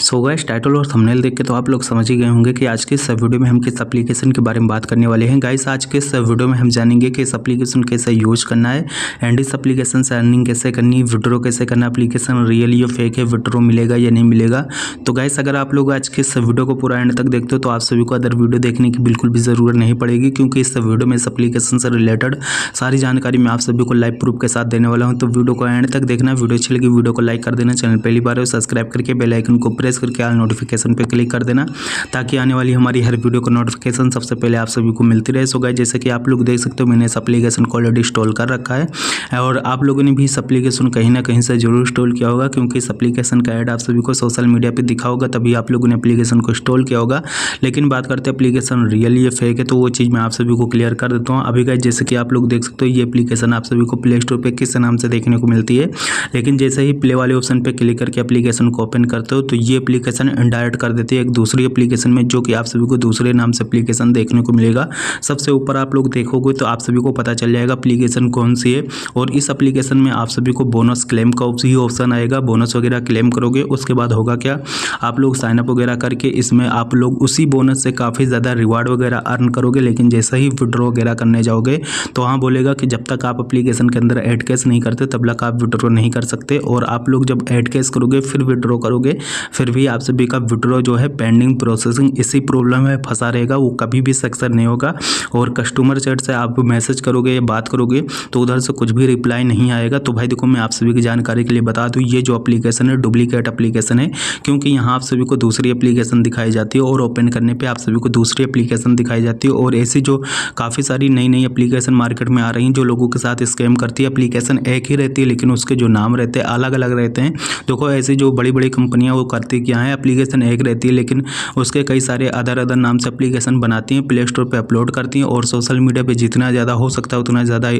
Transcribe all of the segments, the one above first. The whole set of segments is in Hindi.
सो गाइस, टाइटल और थंबनेल देख के तो आप लोग समझ ही गए होंगे कि आज के इस वीडियो में हम किस एप्लीकेशन के बारे में बात करने वाले हैं। गाइस, आज के इस वीडियो में हम जानेंगे कि इस एप्लीकेशन कैसे यूज करना है एंड इस एप्लीकेशन से अर्निंग कैसे करनी है, विड्रॉ कैसे करना, एप्लीकेशन रियल या फेक है, विड्रॉ मिलेगा या नहीं मिलेगा। तो गाइस, अगर आप लोग आज के इस वीडियो को पूरा एंड तक देखते हो तो आप सभी को अदर वीडियो देखने की बिल्कुल भी ज़रूरत नहीं पड़ेगी, क्योंकि इस वीडियो में इस एप्लीकेशन से रिलेटेड सारी जानकारी मैं आप सभी को लाइव प्रूफ के साथ देने वाला हूँ। तो वीडियो को एंड तक देखना। वीडियो अच्छी लगी वीडियो को लाइक कर देना, चैनल पहली बार हो सब्सक्राइब करके बेल आइकन को प्रेस करके ऑल नोटिफिकेशन पे क्लिक कर देना, ताकि आने वाली हमारी हर वीडियो का नोटिफिकेशन सबसे पहले आप सभी को मिलती रहे। सो गाइस, जैसे कि आप लोग देख सकते हो मैंने इस एप्लीकेशन को ऑलरेडी इंस्टॉल कर रखा है और आप लोगों ने भी इस एप्लीकेशन कहीं ना कहीं से जरूर इंस्टॉल किया होगा, क्योंकि इस एप्लीकेशन का ऐड आप सभी को सोशल मीडिया पर दिखा होगा, तभी आप लोगों ने एप्लीकेशन को इंस्टॉल किया होगा। लेकिन बात करते हैं एप्लीकेशन रियल या फेक है, तो वो चीज़ मैं आप सभी को क्लियर कर देता हूँ। अभी गाइस, जैसे कि आप लोग देख सकते हो ये एप्लीकेशन आप सभी को प्ले स्टोर पर किस नाम से देखने को मिलती है, लेकिन जैसे ही प्ले वाले ऑप्शन पे क्लिक करके एप्लीकेशन को ओपन करते हो तो ये एप्लीकेशन इंडायरेक्ट कर देती है एक दूसरी एप्लीकेशन में, जो कि आप सभी को दूसरे नाम से एप्लीकेशन देखने को मिलेगा। सबसे ऊपर आप लोग देखोगे तो आप सभी को पता चल जाएगा एप्लीकेशन कौन सी है, और इस एप्लीकेशन में आप सभी को बोनस क्लेम का भी ऑप्शन आएगा। बोनस वगैरह क्लेम करोगे, उसके बाद होगा क्या, आप लोग साइनअप वगैरह करके इसमें आप लोग उसी बोनस से काफ़ी ज़्यादा रिवार्ड वगैरह अर्न करोगे। लेकिन जैसे ही विड्रॉ वगैरह करने जाओगे तो वहाँ बोलेगा कि जब तक आप एप्लीकेशन के अंदर ऐड कैश नहीं करते तब तक आप विड्रॉ नहीं कर सकते, और आप लोग जब ऐड कैश करोगे फिर विड्रॉ करोगे, फिर भी आप सभी का विड्रॉ जो है पेंडिंग प्रोसेसिंग इसी प्रॉब्लम में फंसा रहेगा, वो कभी भी सक्सेस नहीं होगा। और कस्टमर चैट से आप मैसेज करोगे या बात करोगे तो उधर से कुछ भी रिप्लाई नहीं आएगा। तो भाई देखो, मैं आप सभी की जानकारी के लिए बता दूं, ये जो एप्लीकेशन है डुप्लीकेट एप्लीकेशन है, क्योंकि यहाँ आप सभी को दूसरी एप्लीकेशन दिखाई जाती है और ओपन करने पे आप सभी को दूसरी एप्लीकेशन दिखाई जाती है। और ऐसी जो काफ़ी सारी नई नई एप्लीकेशन मार्केट में आ रही हैं जो लोगों के साथ स्कैम करती है। एप्लीकेशन एक ही रहती है लेकिन उसके जो नाम रहते हैं अलग अलग रहते हैं। देखो, ऐसी जो बड़ी बड़ी कंपनियां वो करती क्या है, एप्लीकेशन एक रहती है लेकिन उसके कई सारे अदर नाम से एप्लीकेशन बनाती हैं, प्ले स्टोर पे अपलोड करती हैं और सोशल मीडिया पे जितना ज़्यादा हो सकता है उतना ज़्यादा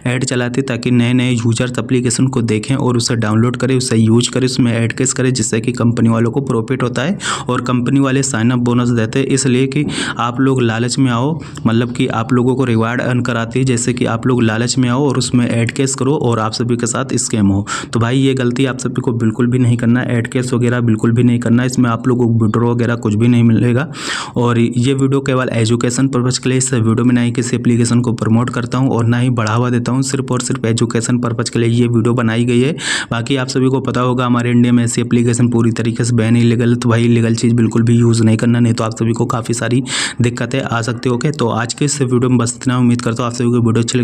ऐड चलाती है, ताकि नए नए यूजर्स एप्लीकेशन को देखें और उसे डाउनलोड करें, उसे यूज करें, उसमें ऐड केस करें, जिससे कि कंपनी वालों को प्रॉफिट होता है और कंपनी वाले साइन अप बोनस देते हैं, इसलिए कि आप लोग लालच में आओ, मतलब कि आप लोगों को रिवार्ड अर्न कराती है, जैसे कि आप लोग लालच में आओ और उसमें ऐड केस करो और आप सभी के साथ स्कैम हो। तो भाई ये गलती आप सभी को बिल्कुल भी नहीं करना, ऐड केस वगैरह बिल्कुल भी नहीं करना, इसमें आप लोगों को विड्रॉ वगैरह कुछ भी नहीं मिलेगा। और ये वीडियो केवल एजुकेशन पर्पज़ के लिए, इस वीडियो में ना ही किसी एप्लीकेशन को प्रमोट करता हूँ और ना ही बढ़ावा देता हूँ, सिर्फ और सिर्फ एजुकेशन पर्पज़ के लिए ये वीडियो बनाई गई है। बाकी आप सभी को पता होगा हमारे इंडिया में ऐसी एप्लीकेशन पूरी तरीके से बैन इलीगल, तो भाई इलीगल चीज़ बिल्कुल भी यूज़ नहीं करना, नहीं तो आप सभी को काफ़ी सारी दिक्कतें आ सकती हो। तो आज के इस वीडियो में बस इतना, उम्मीद करता हूँ आप सभी को वीडियो अच्छी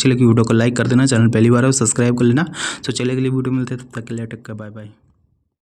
लगी वीडियो को लाइक कर देना, चैनल पहली बार हो सब्सक्राइब कर लेना। तो चले अगली वीडियो मिलते हैं, तब तक के लिए टेक केयर, बाय बाय।